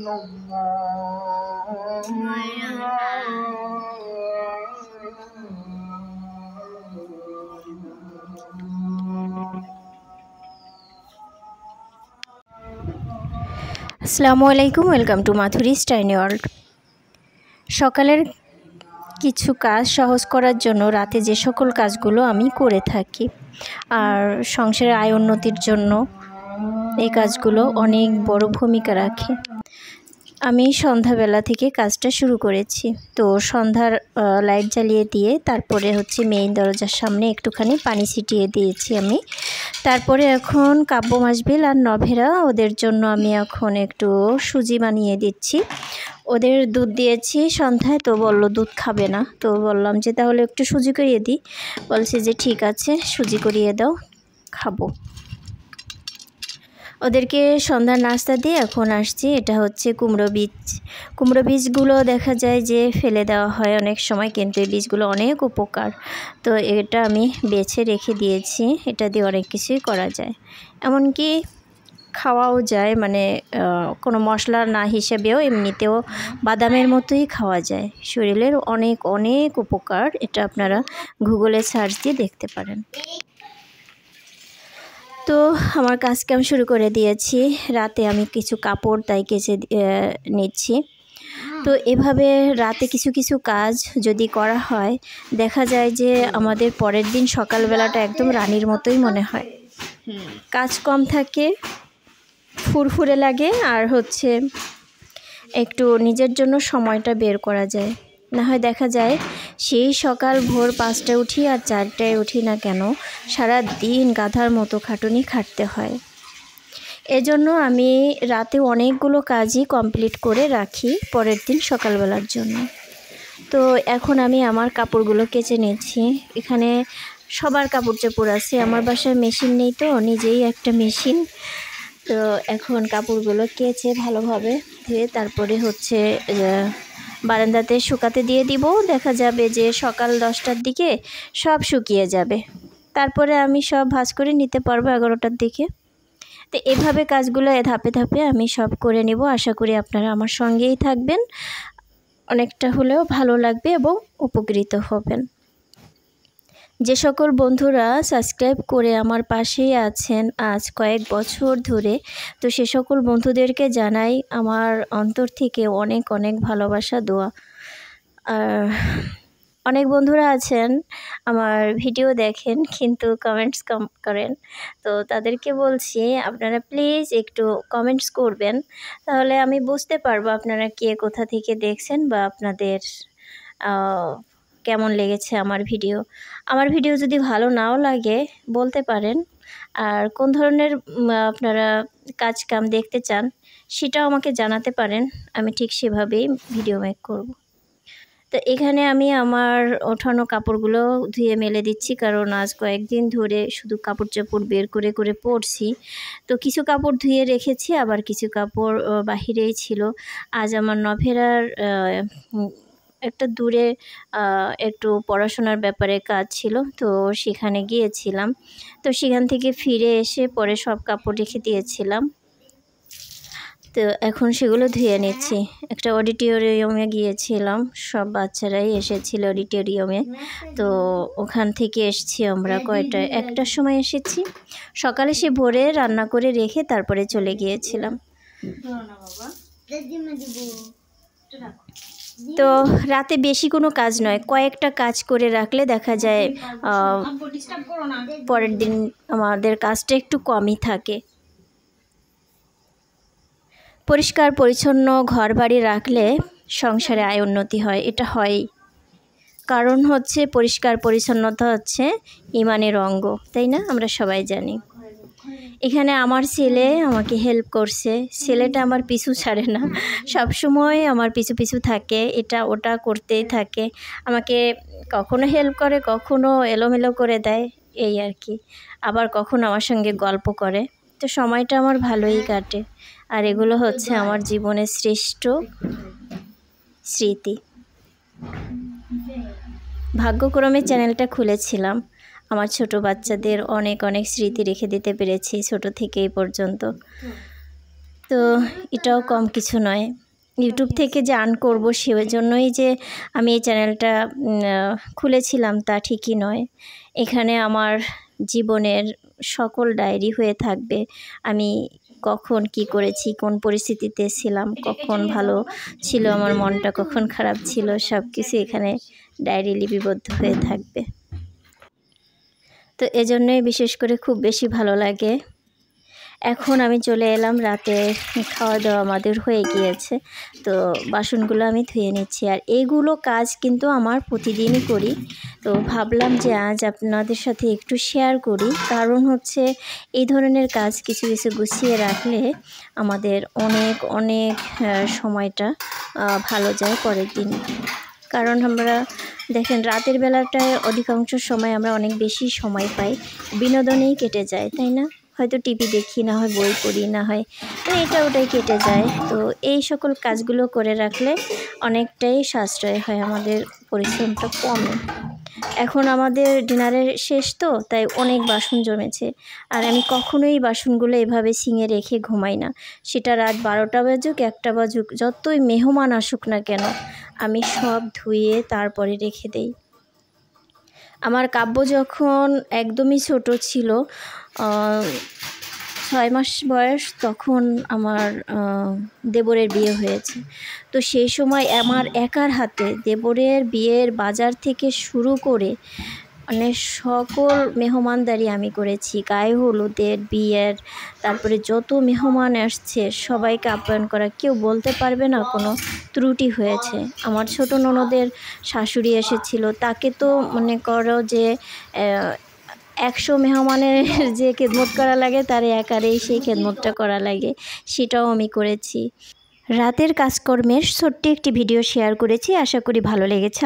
আসসালামু আলাইকুম, welcome to মাথুরিস tiny world. সকালের কিছু কাজ সহজ করার জন্য রাতে যে সকল কাজগুলো আমি করে থাকি, আর সংসারের আয় উন্নতির জন্য এই কাজগুলো অনেক বড় ভূমিকা রাখে। আমি সন্ধ্যাবেলা থেকে কাজটা শুরু করেছি। তো সন্ধ্যার লাইট জ্বালিয়ে দিয়ে তারপরে মেইন দরজার সামনে একটুখানি পানি ছিটিয়ে দিয়েছি আমি। তারপরে এখন কাব্য মাসবিল আর নভেরা, ওদের জন্য আমি এখন একটু সুজি বানিয়ে দিচ্ছি। ওদের দুধ দিয়েছি সন্ধ্যায়, তো বলল দুধ খাবে না, তো বললাম যে তাহলে একটু সুজি করিয়ে দিই। বলছে যে ঠিক আছে, সুজি করিয়ে দাও, খাবো। ওদেরকে সন্ধ্যার নাস্তা দিয়ে এখন আসছি। এটা হচ্ছে কুমড়ো বীজ। কুমড়ো বীজগুলো দেখা যায় যে ফেলে দেওয়া হয় অনেক সময়, কিন্তু এই বীজগুলো অনেক উপকার। তো এটা আমি বেছে রেখে দিয়েছি। এটা দিয়ে অনেক কিছুই করা যায়, এমনকি খাওয়াও যায়, মানে কোনো মশলা না হিসেবেও এমনিতেও বাদামের মতোই খাওয়া যায়। শরীরের অনেক অনেক উপকার। এটা আপনারা গুগলে সার্চ দিয়ে দেখতে পারেন। তো আমার কাজ কাম শুরু করে দিয়েছি। রাতে আমি কিছু কাপড় তাই কেচে নিচ্ছি। তো এভাবে রাতে কিছু কিছু কাজ যদি করা হয়, দেখা যায় যে আমাদের পরের দিন সকালবেলাটা একদম রানীর মতোই মনে হয়। কাজ কম থাকে, ফুরফুরে লাগে, আর একটু নিজের জন্য সময়টা বের করা যায়। না হয় দেখা যায় সেই সকাল ভোর 5টায় উঠি আর 4টায় উঠি না কেন, সারা দিন গাধার মতো খাটুনি খাটতে হয়। এজন্য আমি রাতে অনেকগুলো কাজই কমপ্লিট করে রাখি পরের দিন সকালবেলার জন্য। তো এখন আমি আমার কাপড়গুলো কেচে নিচ্ছি। এখানে সবার কাপড় চোপড় আছে, আমার বাসায় মেশিন নেই, তো নিজেই একটা মেশিন। তো এখন কাপড়গুলো কেচে ভালোভাবে ধুয়ে তারপরে বারান্দাতে শুকাতে দিয়ে দিব। দেখা যাবে যে সকাল 10টার দিকে সব শুকিয়ে যাবে। তারপরে আমি সব ভাঁজ করে নিতে পারবো 11টার দিকে। তো এভাবে কাজগুলো ধাপে ধাপে আমি সব করে নেব। আশা করি আপনারা আমার সঙ্গেই থাকবেন, অনেকটা হলেও ভালো লাগবে এবং উপকৃত হবেন। যে সকল বন্ধুরা সাবস্ক্রাইব করে আমার পাশেই আছেন আজ কয়েক বছর ধরে, তো সে সকল বন্ধুদেরকে জানাই আমার অন্তর থেকে অনেক অনেক ভালোবাসা, দোয়া। আর অনেক বন্ধুরা আছেন আমার ভিডিও দেখেন কিন্তু কমেন্টস কম করেন। তো তাদেরকে বলছি আপনারা প্লিজ একটু কমেন্টস করবেন, তাহলে আমি বুঝতে পারবো আপনারা কে কোথা থেকে দেখছেন বা আপনাদের কেমন লেগেছে আমার ভিডিও। আমার ভিডিও যদি ভালো নাও লাগে বলতে পারেন, আর কোন ধরনের আপনারা কাজ কাম দেখতে চান সেটাও আমাকে জানাতে পারেন, আমি ঠিক সেভাবেই ভিডিও মেক করব। তো এখানে আমি আমার ওঠানো কাপড়গুলো ধুয়ে মেলে দিচ্ছি, কারণ আজ কয়েকদিন ধরে শুধু কাপড় চোপড় বের করে করে পরছি। তো কিছু কাপড় ধুয়ে রেখেছি, আবার কিছু কাপড় বাহিরেই ছিল। আজ আমার নভেরার একটা দূরে একটু পড়াশোনার ব্যাপারে কাজ ছিল, তো সেখানে গিয়েছিলাম। তো সেখান থেকে ফিরে এসে পরে সব কাপড় রেখে দিয়েছিলাম। তো এখন সেগুলো ধুয়ে নিচ্ছি। একটা অডিটোরিয়ামে গিয়েছিলাম, সব বাচ্চারাই এসেছিল অডিটোরিয়ামে। তো ওখান থেকে এসেছি আমরা কয়টায়, 1টার সময় এসেছি। সকালে সে ভোরে রান্না করে রেখে তারপরে চলে গিয়েছিলাম। তো রাতে বেশি কোনো কাজ নয়, কয়েকটা কাজ করে রাখলে দেখা যায় পরের দিন আমাদের কাজটা একটু কমই থাকে। পরিষ্কার পরিচ্ছন্ন ঘর বাড়ি রাখলে সংসারে আয় উন্নতি হয়, এটা হয়ই। কারণ পরিষ্কার পরিচ্ছন্নতা ইমানের অঙ্গ, তাই না? আমরা সবাই জানি। এখানে আমার ছেলে আমাকে হেল্প করছে। ছেলেটা আমার পিছু ছাড়ে না, সব সময় আমার পিছু পিছু থাকে, এটা ওটা করতেই থাকে। আমাকে কখনো হেল্প করে, কখনো এলোমেলো করে দেয়, এই আর কি। আবার কখনো আমার সঙ্গে গল্প করে। তো সময়টা আমার ভালোই কাটে। আর এগুলো আমার জীবনের শ্রেষ্ঠ স্মৃতি। ভাগ্যক্রমে চ্যানেলটা খুলেছিলাম, আমার ছোট বাচ্চাদের অনেক অনেক স্মৃতি রেখে দিতে পেরেছি ছোট থেকে এই পর্যন্ত। তো এটাও কম কিছু নয়। ইউটিউব থেকে যে আর্ন করবো সেজন্যই যে আমি এই চ্যানেলটা খুলেছিলাম তা ঠিকই নয়। এখানে আমার জীবনের সকল ডায়েরি হয়ে থাকবে। আমি কখন কি করেছি, কোন পরিস্থিতিতে ছিলাম, কখন ভালো ছিল আমার মনটা, কখন খারাপ ছিল, সব কিছু এখানে ডায়েরি লিপিবদ্ধ হয়ে থাকবে। তো এজন্যই বিশেষ করে খুব বেশি ভালো লাগে। এখন আমি চলে এলাম, রাতে খাওয়া দাওয়া আমাদের হয়ে গিয়েছে, তো বাসনগুলো আমি ধুয়ে নিচ্ছি। আর এইগুলো কাজ কিন্তু আমার প্রতিদিনই করি। তো ভাবলাম যে আজ আপনাদের সাথে একটু শেয়ার করি, কারণ হচ্ছে এই ধরনের কাজ কিছু কিছু গুছিয়ে রাখলে আমাদের অনেক সময়টা ভালো যায় পরের দিন। কারণ আমরা দেখেন রাতের বেলাটায় অধিকাংশ সময় আমরা অনেক বেশি সময় পাই, বিনোদনেই কেটে যায়, তাই না? হয়তো টিভি দেখি, না হয় বই পড়ি, না হয় এটা ওটাই কেটে যায়। তো এই সকল কাজগুলো করে রাখলে অনেকটাই সাশ্রয় হয়, আমাদের পরিশ্রমটা কমে। এখন আমাদের ডিনারের শেষ, তো তাই অনেক বাসন জমেছে। আর আমি কখনোই বাসনগুলো এভাবে ছিঁড়ে রেখে ঘুমাই না। সেটা রাত 12টা বাজুক 1টা বাজুক, যতই মেহমান আসুক না কেন, আমি সব ধুয়ে তারপরে রেখে দেই। আমার কাব্য যখন একদমই ছোট ছিল, 6 মাস বয়স, তখন আমার দেবরের বিয়ে হয়েছে। তো সেই সময় আমার একার হাতে দেবরের বিয়ের বাজার থেকে শুরু করে মানে সকল মেহমানদারি আমি করেছি। গায়ে হলুদের, বিয়ের, তারপরে যত মেহমান আসছে সবাইকে আপ্যায়ন করা, কেউ বলতে পারবে না কোনো ত্রুটি হয়েছে। আমার ছোট ননদের শাশুড়ি এসেছিল, তাকে তো মনে করো যে 100 মেহমানের যে খেদমত করা লাগে তার একারেই সেই খেদমতটা করা লাগে, সেটাও আমি করেছি। রাতের কাজকর্মের ছোট্ট একটি ভিডিও শেয়ার করেছি, আশা করি ভালো লেগেছে।